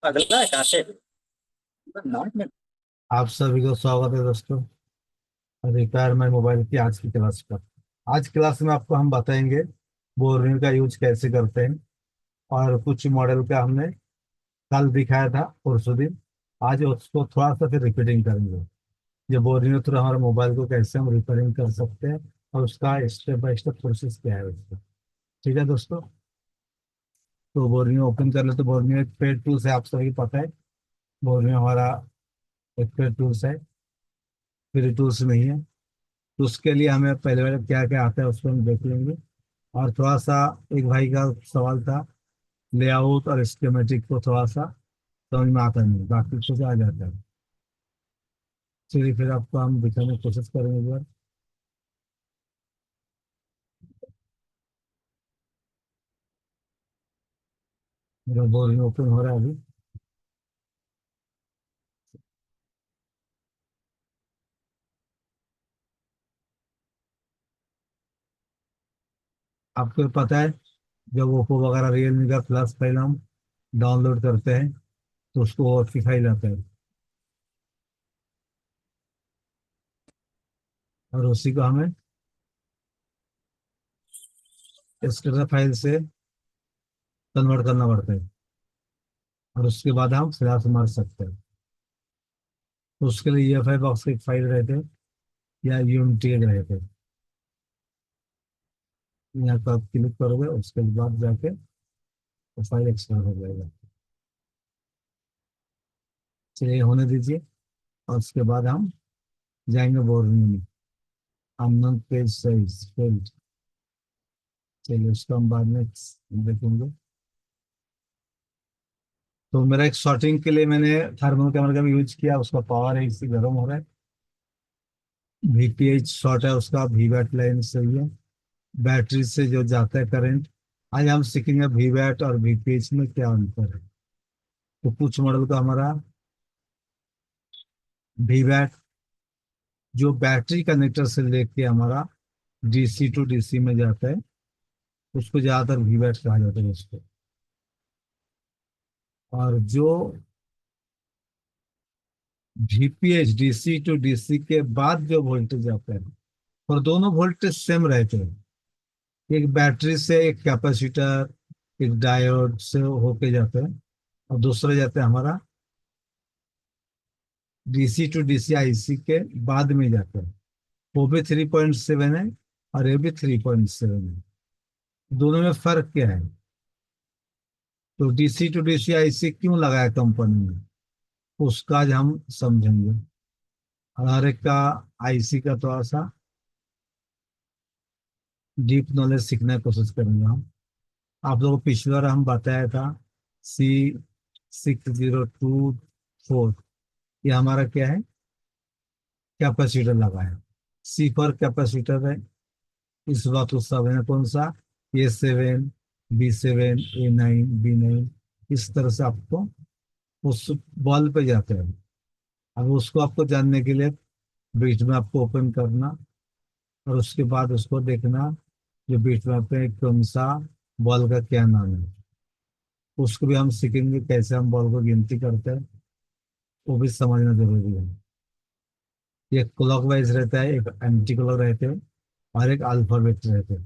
अगला है कहाँ से? नॉट में। आप सभी को स्वागत है दोस्तों, रिपेयरमेंट मोबाइल की आज की क्लास पर। आज क्लास में आपको हम बताएंगे बोरिंग का यूज कैसे करते हैं। और कुछ मॉडल का हमने कल दिखाया था परसों दिन। आज उसको थोड़ा सा फिर रिपीटिंग करेंगे। ये बोरिंग थ्रू हमारे मोबाइल को कैसे हम रिपेयरिंग कर सकते हैं और उसका स्टेप बाय स्टेप प्रोसेस क्या है उसका। ठीक है दोस्तों, तो बोरिंग ओपन कर ले। तो बोरिंग एक पेड टूल्स है, आप सभी को पता है। बोरिंग हमारा एक पेड टूल्स है, फ्री टूल्स नहीं है। तो उसके लिए हमें पहले पहले क्या क्या आता है उसको हम देख लेंगे। और थोड़ा सा एक भाई का सवाल था, लेआउट और स्कीमेटिक को थोड़ा सा समझ में आता नहीं, बाकी कुछ आ जाता है। चलिए फिर आपको हम दिखाने की कोशिश करेंगे एक बार। मेरा बोर्ड ओपन हो रहा है अभी। आपको पता है, जब ओप्पो वगैरह रियलमी का प्लस फाइल हम डाउनलोड करते हैं तो उसको और की फाइल आता है, और उसी को हमें एक्सटर्नल फाइल से कन्वर्ट करना पड़ता है, और उसके बाद हम फ्लैश मार सकते हैं। तो उसके लिए EFI बॉक्स के फाइल रहते हैं या यूनिटी के रहते हैं। यहाँ पर आप क्लिक करोगे, उसके बाद जाके वो फाइल एक्सट्रा हो जाएगा। चलिए होने दीजिए, और उसके बाद हम जाएंगे बोर्डिंग में। अननोन पेज साइज फील्ड, चलिए उसको हम बाद में देखेंगे। तो मेरा एक शॉर्टिंग के लिए मैंने थर्मल कैमरा का भी यूज किया, उसका पावर है इससे गर्म हो रहा है। VPH शॉर्ट है उसका, VWAT लाइन सही है। बैटरी से जो जाता है करंट। आज हम सीखेंगे VWAT और VPH में क्या अंतर है। तो कुछ मॉडल का हमारा VWAT जो बैटरी कनेक्टर से लेके हमारा DC टू DC में जाता है, उसको ज्यादातर VWAT कहा जाता है उसको। और जो VPH DC टू DC के बाद जो वोल्टेज आता है, और दोनों वोल्टेज सेम रहते हैं। एक बैटरी से, एक कैपेसिटर, एक डायोड से होके जाते हैं, और दूसरा जाता है हमारा DC टू DC IC के बाद में जाता है। वो भी 3.7 है, और ये भी 3.7 है। दोनों में फर्क क्या है? तो DC टू DC IC क्यों लगाया कंपनी ने, उसका आज हम समझेंगे। और हर एक का IC का थोड़ा सा डीप नॉलेज सीखने की कोशिश करेंगे हम। आप लोगों को पिछली बार हम बताया था C6024, ये हमारा क्या है, कैपेसिटर लगा है। C पर कैपेसिटर है। इस बात को सब है कौन सा, A7, B7, A9, B9, इस तरह से आपको उस बॉल पे जाते हैं। अब उसको आपको जानने के लिए बीच में आपको ओपन करना, और उसके बाद उसको देखना जो बीच में पे कौन सा बॉल का क्या नाम है। उसको भी हम सीखेंगे कैसे हम बॉल को गिनती करते हैं, वो भी समझना जरूरी है। एक क्लॉक वाइज रहता है, एक एंटी क्लॉक रहते हैं, और एक अल्फाबेट रहते हैं।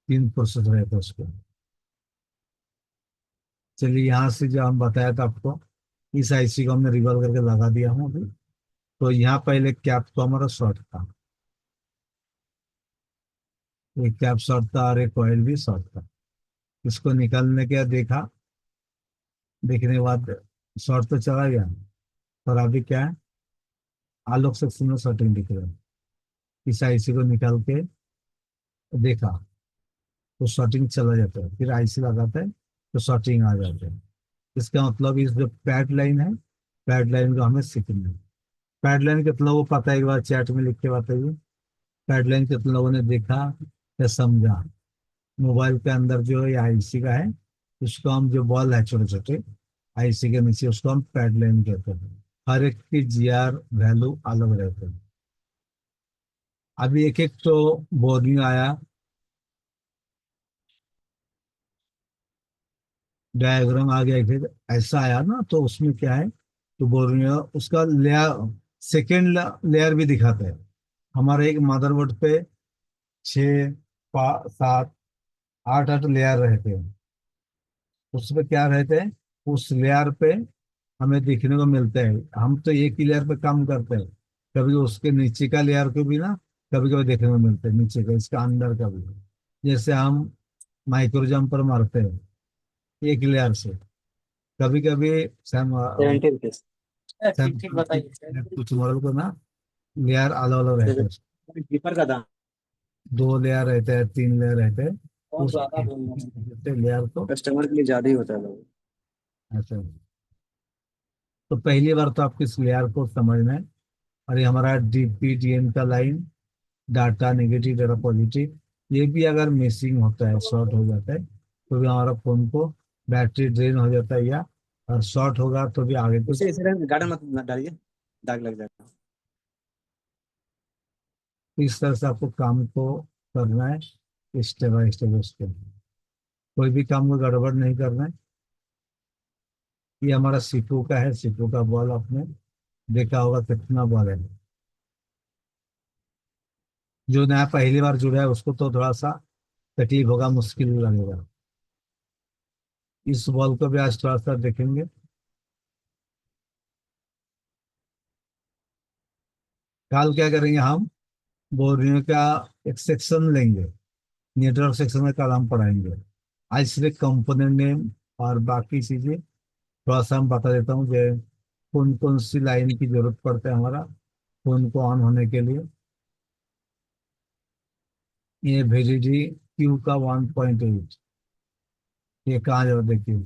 तीन प्रोसेस रहते हैं उसको। चलिए यहाँ से जो हम बताया था आपको, इस IC को हमने रिवॉल्व करके लगा दिया हूँ अभी। तो यहाँ पहले कैप तो हमारा शॉर्ट था, एक कैप शॉर्ट था और एक कॉइल भी शॉर्ट था। इसको निकालने के बाद देखा, देखने के बाद शॉर्ट तो चला गया, पर अभी क्या है, आलोक सेक्शन में शॉर्टिंग दिख रहा है। इस IC को निकाल के देखा तो शॉर्टिंग चला जाता है, फिर IC लगाता है तो शॉर्टिंग आ जाता है। इसका मतलब इस जो पैड लाइन है, पैड लाइन को हमें सीखना है। पैड लाइन कितना लोगों को पता है, एक बार चैट में लिख के बताइए। पैड लाइन कितने लोगों ने देखा या समझा? मोबाइल के अंदर जो ये IC का है, उसको हम जो बॉल है छोटे छोटे IC के नीचे, उसको हम पैड लाइन कहते हैं। हर एक की GR वैल्यू अलग रहते हैं। अभी एक एक तो बोर्डिंग आया। डायग्राम आ गया फिर ऐसा आया ना, तो उसमें क्या है, तो बोर्नियो उसका लेयर, सेकेंड लेयर भी दिखाता है। हमारे एक मदरबोर्ड पे 6 7 8 8 लेयर रहते हैं। उसमें क्या रहते हैं, उस लेयर पे हमें देखने को मिलता है। हम तो एक ही लेयर पे काम करते हैं, कभी उसके नीचे का लेयर को भी ना कभी कभी देखने को मिलता है, नीचे का, इसका अंदर का भी। जैसे हम माइक्रो जंपर मारते हैं एक लेयर से, कभी कभी सैम 70 रुपीज। ठीक ठीक सैमसंग बताइए की कुछ मॉडल को ना लेयर अलग अलग रहते हैं। कीपर का दाम 2 लेयर रहते हैं, 3 लेयर रहते हैं। बहुत उस ज्यादा बोल रहे हैं। लेयर को कस्टमर के लिए ज्यादा ही होता है लोग। ऐसे, तो पहली बार तो आपको इस लेयर को समझना है। और ये हमारा डीपीडीएम का line, data negative data positive, ये भी अगर मिसिंग होता है, शॉर्ट हो जाता है, तो भी हमारा फोन को बैटरी ड्रेन हो जाता है, या और शॉर्ट होगा तो भी आगे इसे कुछ। इसे गार्डन मत डालिए, दाग लग जाएगा। इस तरह से आपको काम को करना है, स्टेप बाय स्टेप उसके। कोई भी काम को गड़बड़ नहीं करना है। ये हमारा सीपू का है, सीपू का बॉल आपने देखा होगा कितना बॉल है। जो नया पहली बार जुड़ा है उसको तो थोड़ा सा तकलीफ होगा, मुश्किल लगेगा। इस बॉल को भी आज थोड़ा सा देखेंगे। कल क्या करेंगे हम, बोरियो का एक सेक्शन लेंगे, नेटवर्क सेक्शन में कल हम पढ़ाएंगे। आज सिर्फ कंपोनेंट नेम और बाकी चीजें थोड़ा सा हम बता देता हूँ कि कौन कौन सी लाइन की जरूरत पड़ता है हमारा फोन को ऑन होने के लिए। ये VDD क्यू का 1.8, ये कहाँ जरूरत देखिए।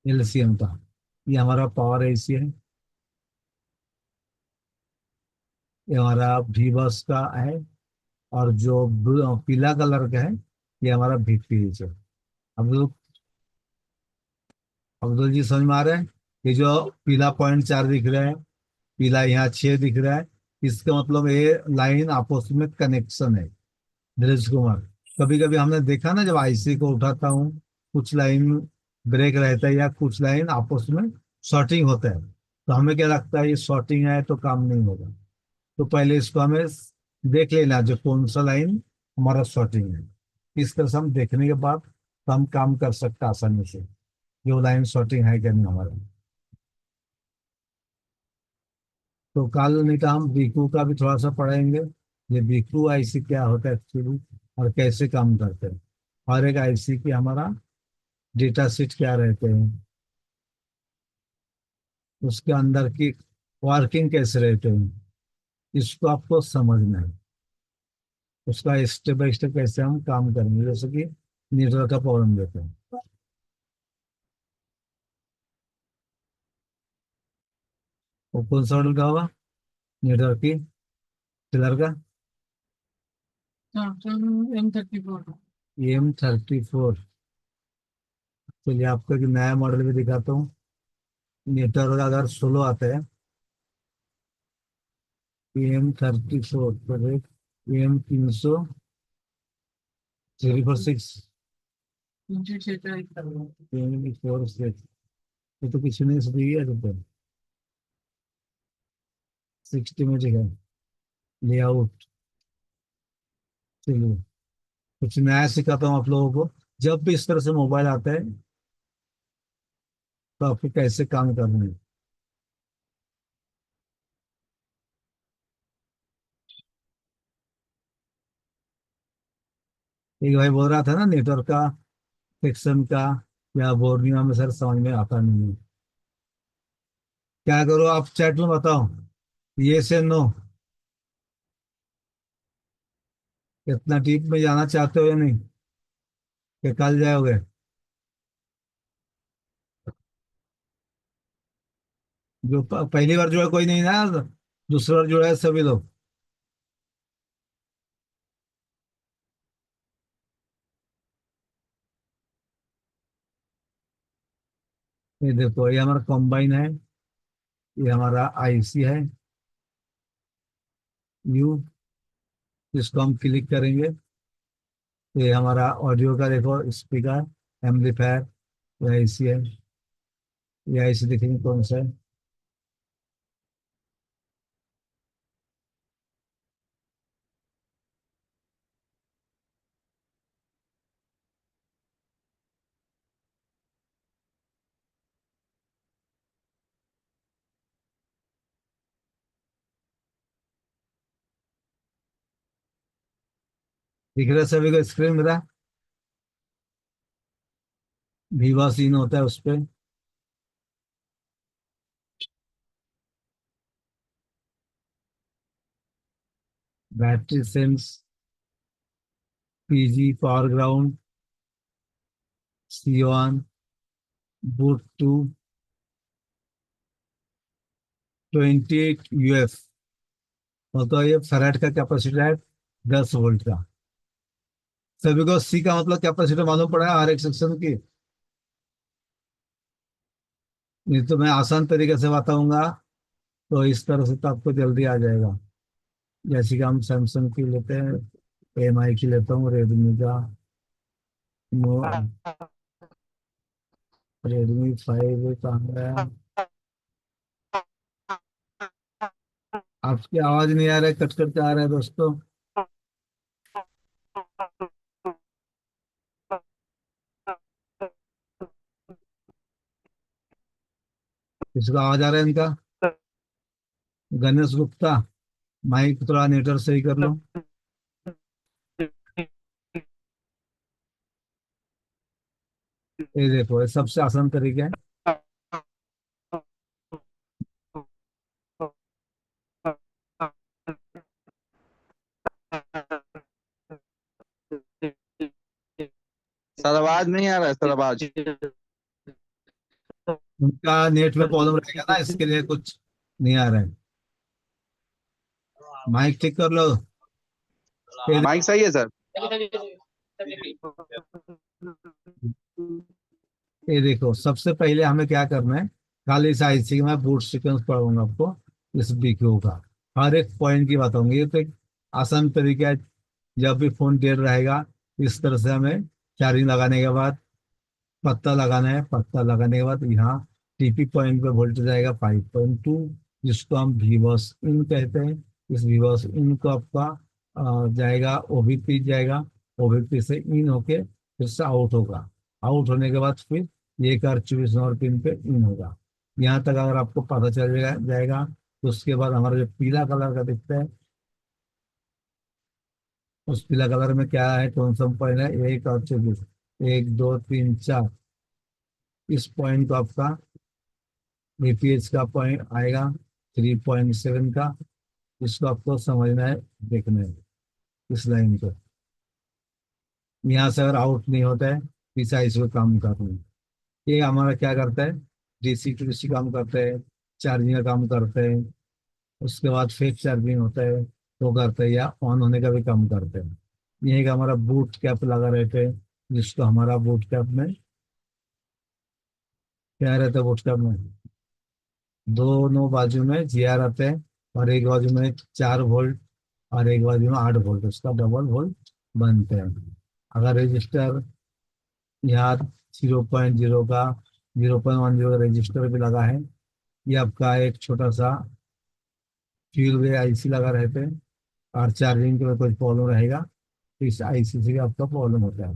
LCM का, ये हमारा पावर एसी है। ये हमारा वी बस का है। और जो पीला कलर का है, ये हमारा VPH है। अब अब्दुल जी समझ में आ रहा है। ये जो पीला पॉइंट 4 दिख रहा है, पीला यहाँ 6 दिख रहा है, इसका मतलब ये लाइन आपस में कनेक्शन है। धीरज कुमार, कभी कभी हमने देखा ना, जब आईसी को उठाता हूँ, कुछ लाइन ब्रेक रहता है या कुछ लाइन आपस में शॉर्टिंग होता है, तो हमें क्या लगता है ये शॉर्टिंग है तो काम नहीं होगा। तो पहले इसको हमें देख लेना जो कौन सा लाइन हमारा शॉर्टिंग है। इस तरह से हम देखने के बाद तो हम काम कर सकते हैं आसानी से, जो लाइन शॉर्टिंग है क्या नहीं हमारा। तो कल नहीं तो हम बीकू का भी थोड़ा सा पढ़ेंगे, ये बीकू आईसी क्या होता है एक्चुअली, और कैसे काम करते हैं। और एक आईसी की हमारा डेटा शीट क्या रहते हैं, उसके अंदर की वर्किंग कैसे रहते हैं, इसको आपको समझना है। उसका स्टेप बाय स्टेप कैसे हम काम करेंगे, जैसे कि नेटवर्क का प्रॉब्लम देते हैं। वो कौन सा मॉडल का होगा नेटवर्क की, किलर का? M34। चलिए आपको एक नया मॉडल भी दिखाता हूँ। नेटवर्क अगर स्लो आता है, M34 पर M300 346 346, ये तो किसी ने दी है तो 60 में दिखा लेआउट। चलिए कुछ नया सिखाता हूँ आप लोगों को। जब भी इस तरह से मोबाइल आता है, तो आपको कैसे काम करना है। एक भाई बोल रहा था ना नेटवर्क का सेक्शन का, या बोर्निया में सर समझ में आता नहीं है। क्या करो आप चैट में बताओ, ये से नो, कितना डीप में जाना चाहते हो या नहीं, कि कल जाओगे। जो पहली बार जुड़ा कोई नहीं ना, दूसरी बार जुड़ा है सभी लोग। ये देखो, ये हमारा कॉम्बाइन है। ये हमारा आईसी है यू, जिसको हम क्लिक करेंगे। ये हमारा ऑडियो का देखो स्पीकर, एम्पलीफायर, ये आईसी है। ये आईसी देखेंगे कौन सा है। दिख रहा है सभी को स्क्रीन मेरा? विवा सीन होता है उस पे। Battery sense, PG, power ground, सी1, बूट टू, 28 यूएफ। मतलब ये फेराड का कैपेसिटर है, 10 वोल्ट का। सभी को सी का मतलब कैपेसिटर मालूम पड़ा है हर एक सेक्शन की? नहीं तो मैं आसान तरीके से बताऊंगा, तो इस तरह से तो आपको जल्दी आ जाएगा। जैसे कि हम सैमसंग की लेते हैं, एमआई की लेता हूँ, रेडमी का, Redmi 5 कहाँ है? आपकी आवाज नहीं आ रहा है, कट कट के आ रहा है दोस्तों। किसका आवाज आ रहा है इनका? गणेश गुप्ता, माइक थोड़ा नेटवर्क सही कर लो। ये देखो, ये सबसे आसान तरीका है। सर आवाज नहीं आ रहा है, सर आवाज। उनका नेट में प्रॉब्लम रहेगा ना, इसके लिए कुछ नहीं आ रहा है। माइक ठीक कर लो। ये माइक सही है सर। ये देखो, सबसे पहले हमें क्या करना है, खाली इस आईसी का मैं बूट सीक्वेंस पढ़ाऊंगा आपको, इस बीक्यू का हर एक पॉइंट की बताऊंगी। ये तो एक आसान तरीका है। जब भी फोन डेड रहेगा, इस तरह से हमें चार्जिंग लगाने के बाद पत्ता लगाना है। पत्ता लगाने के बाद यहाँ टीपी पॉइंट पे वोल्टेज आएगा 5.2, जिसको हम वीवॉस इन कहते हैं। इस वीवॉस इन को आपका जाएगा ओबीपी, जाएगा ओबीपी से इन होके फिर से आउट होगा। आउट होने के बाद फिर ये कार 24 नंबर पिन पे इन होगा। यहाँ तक अगर आपको पता चल जाएगा, तो उसके बाद हमारा जो पीला कलर का दिखता है, उस पीला कलर में क्या है, कौन सा पॉइंट है, 1 और 24, 1 2 3 4, इस पॉइंट को आपका बीपीएच का पॉइंट आएगा 3.7 का। इसको आपको समझना है, देखना है इस लाइन को। यहाँ से अगर आउट नहीं होता है, इस साइज को काम करना है। ये हमारा क्या करता है, डीसी टू डीसी काम करते हैं, चार्जिंग का काम करते हैं। उसके बाद फेक चार्जिंग होता है वो करते हैं, या ऑन होने का भी काम करते हैं। ये एक हमारा बूट कैप लगा रहते हैं, जिसको हमारा बूट कैप में क्या रहता है, बूट कैप में दोनों बाजू में जीआर आते हैं, और एक बाजू में 4 वोल्ट और एक बाजू में 8 वोल्ट, उसका डबल वोल्ट बनते हैं। अगर रजिस्टर यहाँ 0.0 का, 0.10 का रजिस्टर भी लगा है, ये आपका एक छोटा सा फ्यूल वे आईसी लगा रहते हैं, और चार्जिंग के में कोई प्रॉब्लम रहेगा, तो इस आईसी से भी आपका प्रॉब्लम होता है।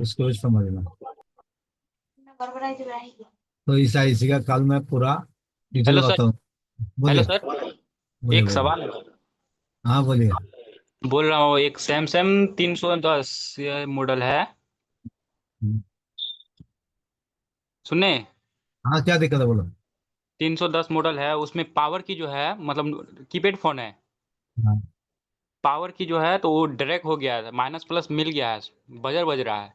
इसको भी समझना। तो इस आईसी का कल मैं पूरा डिटेल हेलो सर। बताऊँ। हेलो बोलिए, सर। बोलिए एक बोलिए। सवाल है। हाँ बोलिए। बोल रहा हूँ, एक सैमसंग 310 ये मॉडल है, सुनने। हाँ क्या दिक्कत है बोलो। 310 मॉडल है, उसमें पावर की जो है, मतलब कीपैड फोन है। हाँ, पावर की जो है तो वो डायरेक्ट हो गया है, माइनस प्लस मिल गया है, बजर बज रहा है।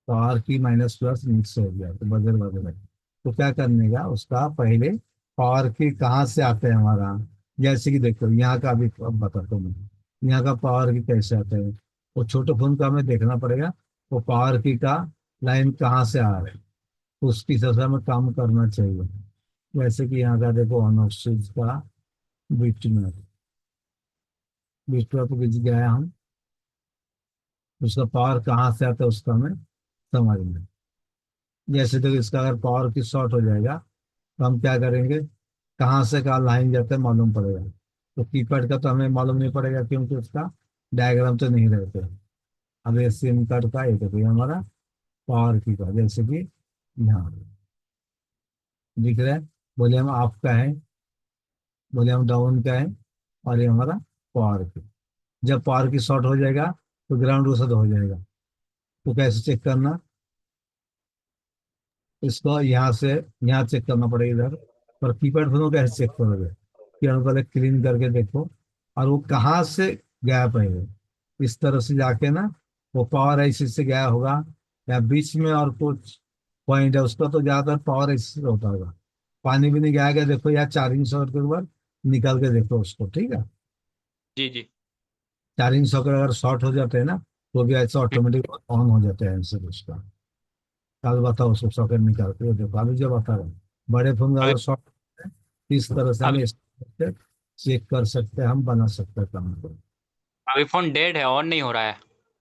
पावर की माइनस प्लस मिक्स हो गया तो बजर बजर है। तो क्या करने का, उसका पहले पावर की कहाँ से आते हैं हमारा, जैसे कि देखो यहाँ का अभी अब बताता हूँ मैं, यहाँ का पावर की कैसे आते हैं। वो छोटे फोन का हमें देखना पड़ेगा, वो पावर की का लाइन कहाँ से आ रहा है। उसकी हिसाब से हमें काम करना चाहिए। जैसे कि यहाँ का देखो ऑन ऑफ स्विच का बिट मैप पे गया हम, उसका पावर कहाँ से आता है उसका हमें समझ में। जैसे देखो इसका अगर पावर की शॉर्ट हो जाएगा तो हम क्या करेंगे, कहाँ से कहाँ लाइन जाता है मालूम पड़ेगा। तो कीपैड का तो हमें मालूम नहीं पड़ेगा क्योंकि उसका डायग्राम तो नहीं रहते। अब ये सिम कार्ड का एक है हमारा पावर की का, जैसे कि यहाँ दिख रहा है, बोले हम अप का है, बोले हम डाउन का है, और ये हमारा पावर की। जब पावर की शॉर्ट हो जाएगा तो ग्राउंड रूसद हो जाएगा। तो कैसे चेक करना, इसको यहाँ से यहाँ चेक करना पड़ेगा इधर। पर कीपैड फोन को कैसे चेक करोगे, कि पहले क्लीन करके देखो और वो कहाँ से गैप है वो। इस तरह से जाके ना वो पावर ऐसे से गया होगा, या बीच में और कुछ पॉइंट है उसका, तो ज्यादातर पावर ऐसे से होता होगा। पानी भी नहीं गया क्या देखो, या चार्जिंग सॉकेट के ऊपर निकाल के देखो उसको, ठीक है। जी जी। चार्जिंग सॉकेट अगर शॉर्ट हो जाते हैं ना तो भी ऐसा हम्म, ऑटोमेटिक ऑन हो जाते हैं आंसर उसका। कल बताओ उसको सॉकेट निकाल के देखो, अभी जो बता रहा हूँ बड़े फोन का अभी अगर शॉर्ट है, इस तरह से अभी हम चेक कर सकते हैं, हम बना सकते हैं काम को। अभी फोन डेड है, ऑन नहीं हो रहा है।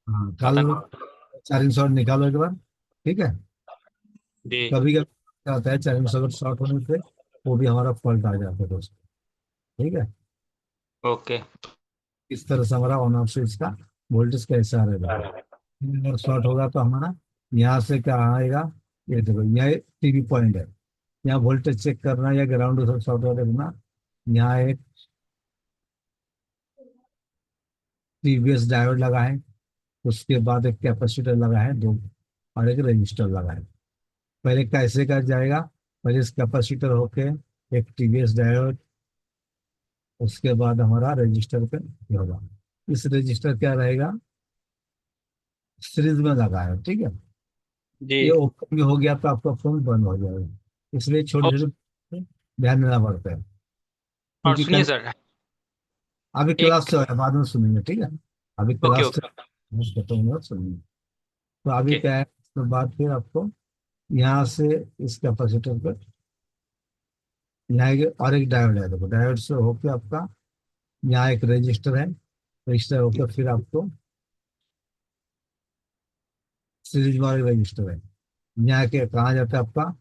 हाँ पता कल नहीं। चार्जिंग शॉर्ट निकालो एक बार, ठीक है। जी। कभी कभी क्या होता है चार्जिंग शॉर्ट शॉर्ट होने से वो भी हमारा फॉल्ट आ जाता है दोस्तों, ठीक है। ओके। इस तरह से हमारा ऑन ऑफ स्विच का वोल्टेज कैसा रहेगा। अगर शॉर्ट होगा तो हमारा यहाँ से क्या आएगा, ये देखो यहाँ टीवी पॉइंट है, यहाँ वोल्टेज चेक करना या ग्राउंड से शॉर्ट हो देखना। यहाँ एक टीवीएस डायोड लगा है, उसके बाद एक कैपेसिटर लगा है दो, और एक रजिस्टर लगा है। पहले कैसे का जाएगा, पहले इस कैपेसिटर होके एक टीवीएस डायोड, उसके बाद हमारा रजिस्टर पे ये होगा। इस रजिस्टर क्या रहेगा, सीरीज में लगा है, ठीक है। जी। ये ओपन हो गया तो आपका फोन बंद हो जाएगा, इसलिए छोटे और छोटे ध्यान देना पड़ता है। और क्योंकि सुनिए सर, अभी क्लास एक। चल रहा है बाद में सुनेंगे, ठीक है। अभी ओके क्लास ओके खत्म सुनेंगे। तो अभी ओके। क्या है, उसके बाद फिर आपको यहाँ से इस कैपेसिटर पर यहाँ और एक डायोड है, देखो डायोड से होके आपका यहाँ एक रजिस्टर है, रजिस्टर होकर फिर आपको सीरीज वाले रजिस्टर है। यहाँ के कहाँ जाता है आपका,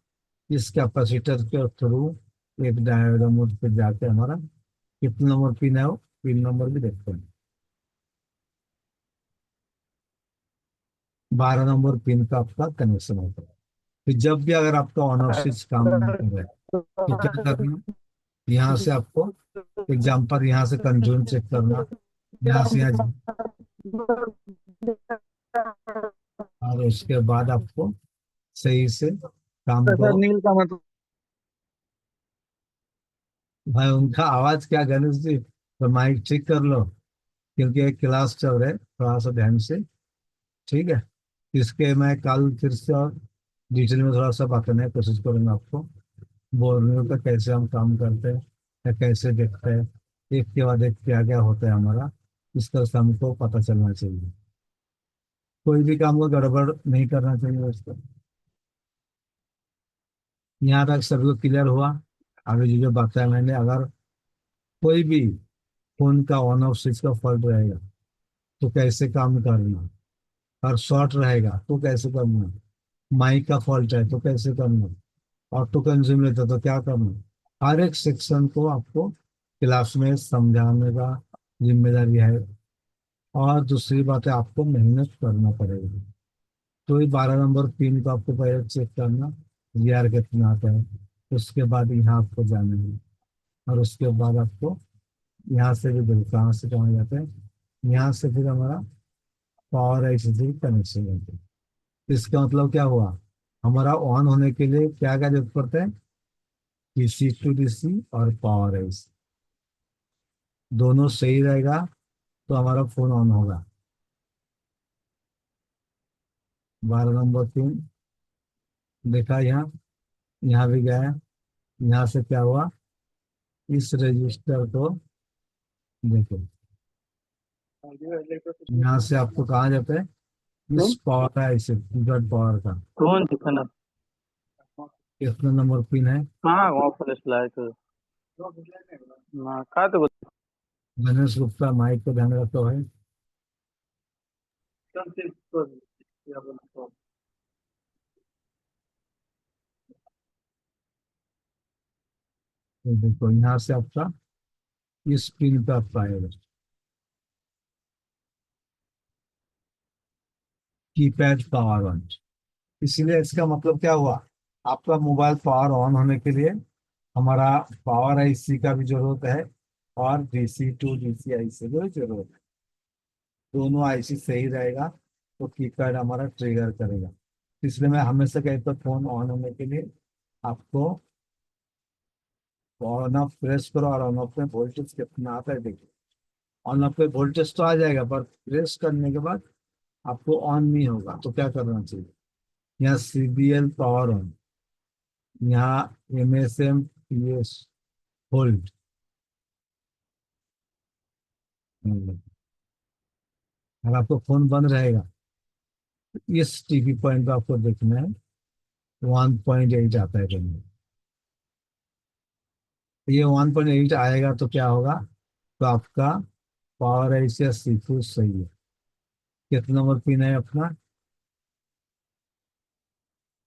इस कैपेसिटर के थ्रू एक डायोड मोड पे जाके हमारा कितना नंबर पिन है वो पिन नंबर भी देखते हैं। 12 नंबर पिन का आपका कनेक्शन होता है। फिर जब भी अगर आपका ऑन ऑफ स्विच काम नहीं कर रहा है तो क्या करना, यहाँ से आपको एग्जाम्पल यहाँ से कंज्यूम चेक करना, यहाँ से यहाँ, और उसके बाद आपको सही से काम को। सर नील का मतलब भाई उनका आवाज क्या, गणेश जी तो माइक ठीक कर लो, क्योंकि एक क्लास चल रहा है, थोड़ा सा ध्यान से, ठीक है। इसके मैं कल फिर से और डिटेल में थोड़ा सा बताने की कोशिश करूंगा आपको, बोर्नियो का कैसे हम काम करते हैं या कैसे देखते हैं, एक के बाद एक क्या क्या होता है हमारा, इस तरह से हमको पता चलना चाहिए। कोई भी काम को गड़बड़ नहीं करना चाहिए उसको। यहाँ तक सभी को क्लियर हुआ। अभी जो जो बताया मैंने, अगर कोई भी फोन का ऑन ऑफ स्विच का फॉल्ट रहेगा तो कैसे काम करना, और शॉर्ट रहेगा तो कैसे करना, माइक का फॉल्ट है तो कैसे करना, ऑटो कंज्यूम लेता तो क्या करना, हर एक सेक्शन को आपको क्लास में समझाने का जिम्मेदारी है। और दूसरी बात है आपको मेहनत करना पड़ेगा। तो ये 12 नंबर पिन को आपको पहले चेक करना, जीआर कितना आता है, उसके बाद यहाँ आपको जाना है, और उसके बाद आपको यहाँ से भी देखो कहाँ से कहाँ जाते हैं, यहाँ से फिर हमारा पावर ऐसे कनेक्शन होता है। इसका मतलब क्या हुआ, हमारा ऑन होने के लिए क्या क्या जरूरत पड़ता है, डीसी टू डीसी और पावर एसी दोनों सही रहेगा तो हमारा फोन ऑन होगा। 12 नंबर पिन देखा यहाँ, यहाँ भी गया, यहाँ से क्या हुआ, इस रजिस्टर को देखो, यहाँ से आपको कहाँ जाता है, इस पावर का ऐसे पावर का, कौन दिखाना कितना नंबर पिन है? हाँ वहाँ पर स्लाइड ना का तो गणेश गुप्ता, माइक पे ध्यान रखो भाई। ये देखो यहाँ से आपका इस पिन पे आपका आएगा कीपैड पावर ऑन। इसीलिए इसका मतलब क्या हुआ, आपका मोबाइल पावर ऑन होने के लिए हमारा पावर आईसी का भी जरूरत है और डीसी टू डीसी आईसी की भी जरूरत है। दोनों आईसी सही रहेगा तो कीपैड हमारा ट्रिगर करेगा। इसलिए मैं हमेशा कहता हूँ फोन ऑन होने के लिए आपको ऑन ऑफ प्रेस करो, और ऑन ऑफ में वोल्टेज कितना आता है देखिए। ऑन ऑफ पे वोल्टेज तो आ जाएगा, पर प्रेस करने के बाद आपको ऑन नहीं होगा। तो क्या करना चाहिए, यहाँ सीबीएल पावर ऑन, यहाँ एमएसएम पीएस होल्ड। अगर आपको फोन बंद रहेगा, इस टीपी पॉइंट पे आपको देखना है 1.8 आता है कहीं। ये 1.8 आएगा तो क्या होगा, तो आपका पावर ऐसे सीपीयू सही है। कितना नंबर पिन है अपना,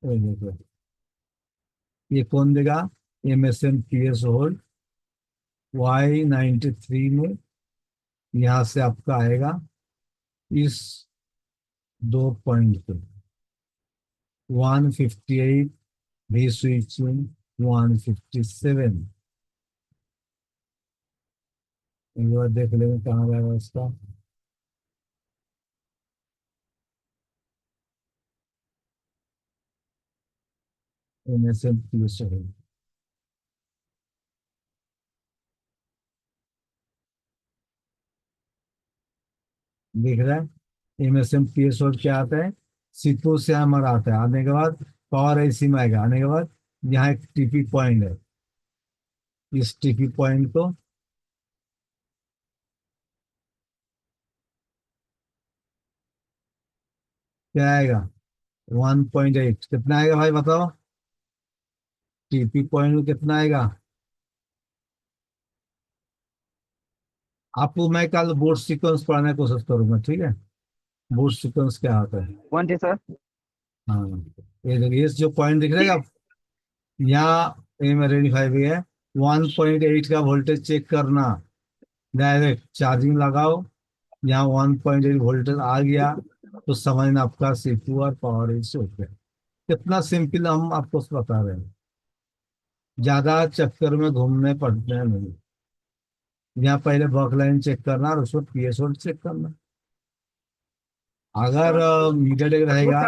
ये देखो। ये कौन देगा, एमएसएम पीएस होल्ड Y93 में। यहाँ से आपका आएगा इस 2 पॉइंट पे 158, भी स्विचिंग 157। एक बार देख लेंगे कहाँ जाएगा इसका। एमएसएम पीएस होल्ड, दिख रहा है। एमएसएम पीएस होल्ड क्या आता है, सीपीयू से हमारा आता है। आने के बाद पावर आईसी में आएगा। आने के बाद यहाँ एक टीपी पॉइंट है, इस टीपी पॉइंट को क्या आएगा, 1.8। कितना आएगा भाई बताओ, टीपी पॉइंट में कितना आएगा। आपको मैं कल बोर्ड सीक्वेंस पढ़ाने की कोशिश करूंगा, ठीक है। बोर्ड सीक्वेंस क्या होता है। वन थे सर। हाँ, ये देखिए, ये जो पॉइंट दिख रहा है यहाँ, ये में रेडिफाई भी है। 1.8 का वोल्टेज चेक करना, डायरेक्ट चार्जिंग लगाओ, यहाँ 1.8 वोल्टेज आ गया तो समझना आपका सीपीयू और पावर इशू हो गया। कितना सिंपल हम आपको बता रहे हैं, ज्यादा चक्कर में घूमने पड़ते हैं नहीं। यहाँ पहले बक लाइन चेक करना और उसको पीएसओ चेक करना। अगर मीटर टेक रहेगा,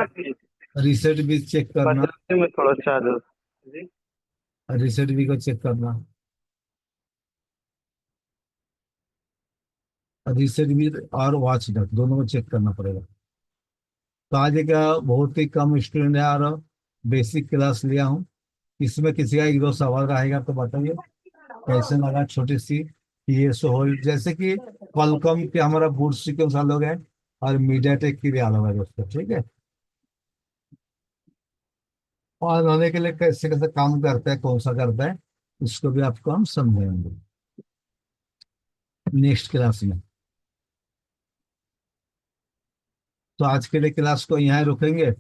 रीसेट भी चेक करना, में थोड़ा चार्ज रीसेट भी को चेक करना, रीसेट भी और वॉच डक दोनों को चेक करना पड़ेगा। तो आज एक बहुत ही कम स्टूडेंट है और बेसिक क्लास लिया हूँ। इसमें किसी का एक दो सवाल रहेगा तो बताइए कैसे लगा। छोटी सी पीएसओ होल्ड, जैसे कि क्वालकॉम के हमारा बूट सीक्वेंस अलग है और मीडियाटेक की भी अलग है दोस्तों, ठीक है। और होने के लिए कैसे कैसे काम करता है, कौन सा करता है, इसको भी आपको हम समझाएंगे नेक्स्ट क्लास में। तो आज के लिए क्लास को यहाँ रुकेंगे,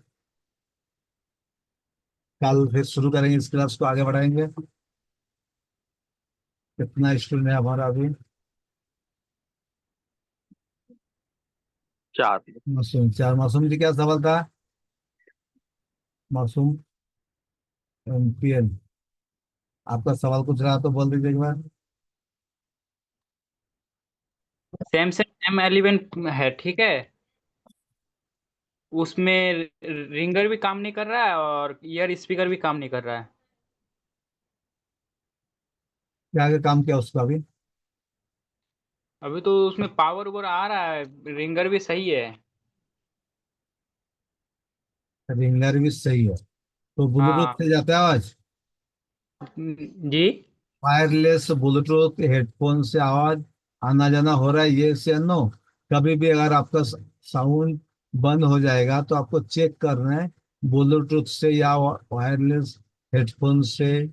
कल फिर शुरू करेंगे इस क्लास को, आगे बढ़ाएंगे। कितना स्टूडेंट है हमारा अभी, चार। मासूम 4। मासूम जी क्या सवाल था, मासूम एमपीएल, आपका सवाल कुछ रहा तो बोल दीजिए एक बार। सैमसंग M11 है, ठीक है। उसमें रिंगर भी काम नहीं कर रहा है और ईयर स्पीकर भी काम नहीं कर रहा है। क्या आगे काम किया उसका अभी, अभी तो उसमें पावर ओवर आ रहा है, रिंगर भी सही है। रिंगर भी सही है तो ब्लूटूथ हाँ। से जाता है आवाज, जी। वायरलेस ब्लूटूथ हेडफोन से आवाज आना जाना हो रहा है, ये से नो। कभी भी अगर आपका साउंड बंद हो जाएगा तो आपको चेक करना है ब्लूटूथ से या वायरलेस हेडफोन से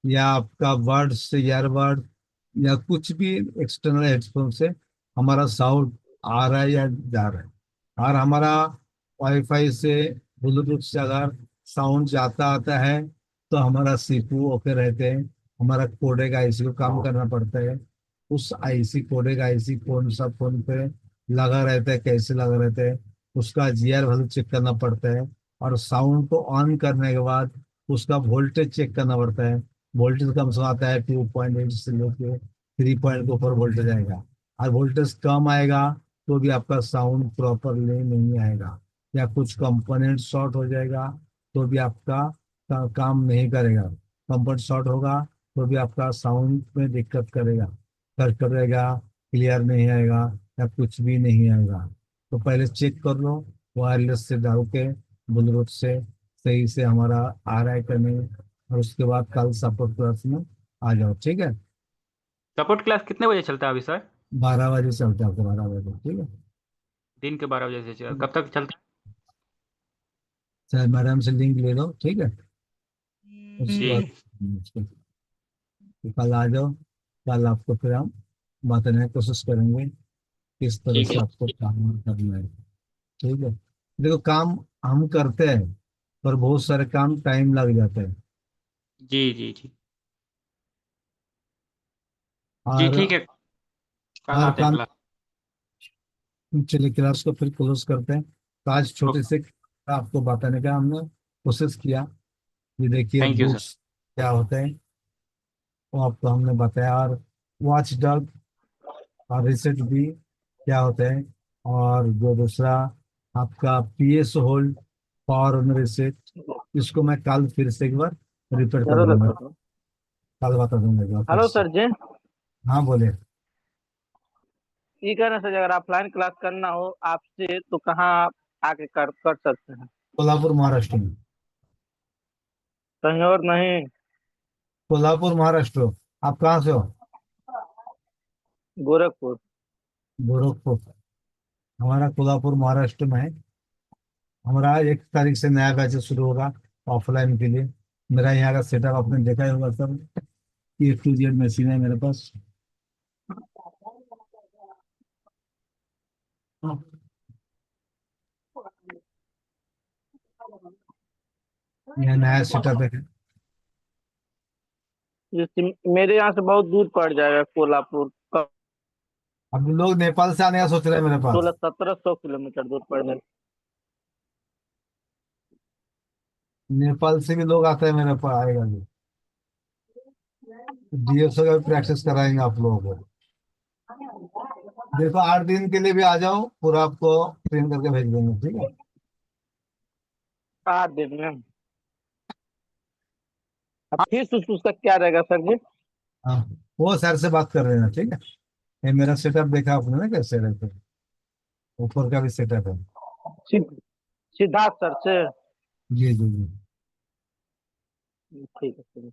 या आपका वर्ड से ईयरबड या कुछ भी एक्सटर्नल हेडफोन से हमारा साउंड आ रहा है या जा रहा है। और हमारा वाईफाई से ब्लूटूथ से अगर साउंड जाता आता है तो हमारा सीपीयू ओके रहते हैं। हमारा कोडेक आईसी को काम करना पड़ता है। उस आईसी कोडेक आईसी कौन सा फोन पे लगा रहता है, कैसे लगा रहता है, उसका जीआर वैल्यू चेक करना पड़ता है। और साउंड को ऑन करने के बाद उसका वोल्टेज चेक करना पड़ता है। वोल्टेज कम से आता है 2.8 से लेके 3 पॉइंट के ऊपर वोल्टेज आएगा। और वोल्टेज कम आएगा तो भी आपका साउंड प्रॉपरली नहीं आएगा, या कुछ कंपोनेंट शॉर्ट हो जाएगा तो भी आपका काम नहीं करेगा। कंपोनेंट शॉर्ट होगा तो भी आपका साउंड में दिक्कत करेगा, कट करेगा, क्लियर नहीं आएगा या कुछ भी नहीं आएगा। तो पहले चेक कर लो वायरलेस से डाल के ब्लूटूथ से सही से हमारा आ रहा है कि नहीं। और उसके बाद कल सपोर्ट क्लास में आ जाओ, ठीक है। सपोर्ट क्लास कितने बजे चलता है अभी सर? 12 बजे चलते हैं, आपको 12 बजे, ठीक है। दिन के 12 बजे से कब तक चलता चाहे मैडम से लिंक ले लो, ठीक है। है? उसके बाद ठीक। तो कल आ जाओ। कल आपको फिर हम बताने की कोशिश करेंगे किस तरह ठीक से है। आपको काम करना है, ठीक है। देखो काम हम करते हैं पर बहुत सारे काम टाइम लग जाते हैं। जी जी जी। जी और ठीक है। कल हर आते हैं काम, क्लास। चलिए क्लास को फिर क्लोज करते हैं। तो आज छोटे ओके। से आपको बताने का हमने कोशिश किया। ये देखिए थैंक यू सर। बुक्स क्या होते हैं वो आपको हमने बताया। और वॉच डॉग और रिसेट भी क्या होते हैं। और जो दूसरा आपका PS hold, power on reset, इसको मैं कल फिर से एक बार रिपीट कर दूंगा। कल बता दूंगा एक बार फिर हेलो से। सर जी। हाँ बोले। ये कह रहे हैं सर, अगर ऑफलाइन क्लास करना हो आपसे तो कहाँ आप आके कर सकते हैं? कोल्हापुर महाराष्ट्र में। कहीं और नहीं? कोल्हापुर महाराष्ट्र। आप कहाँ से हो? गोरखपुर। गोरखपुर। हमारा कोल्हापुर महाराष्ट्र में है। हमारा 1 तारीख से नया बैच शुरू होगा ऑफलाइन के लिए। मेरा यहाँ का सेटअप आपने देखा ही होगा sir. A to Z machine है मेरे पास। यह नया सेटअप है। मेरे यहाँ से बहुत दूर पड़ जाएगा कोल्हापुर। अब लोग नेपाल से आने का सोच रहे हैं मेरे पास। 1600-1700 किलोमीटर दूर पड़ जाएगा। नेपाल से भी लोग आते हैं मेरे पास, आएगा भी। डीएसओ का भी प्रैक्टिस कराएंगे आप लोगों को। देखो 8 दिन के लिए भी आ जाओ, पूरा आपको ट्रेन करके भेज देंगे, ठीक है। 8 दिन में? अब फीस उसका क्या रहेगा सर जी? हाँ, वो सर से बात कर रहे हैं, ठीक है। ये मेरा सेटअप देखा आपने ना कैसे रहते हैं। ऊपर का भी सेटअप है। सिद्ध- सिद्धार्थ सर से? जी जी जी। ठीक है सर।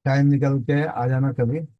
टाइम निकल के आ जाना कभी।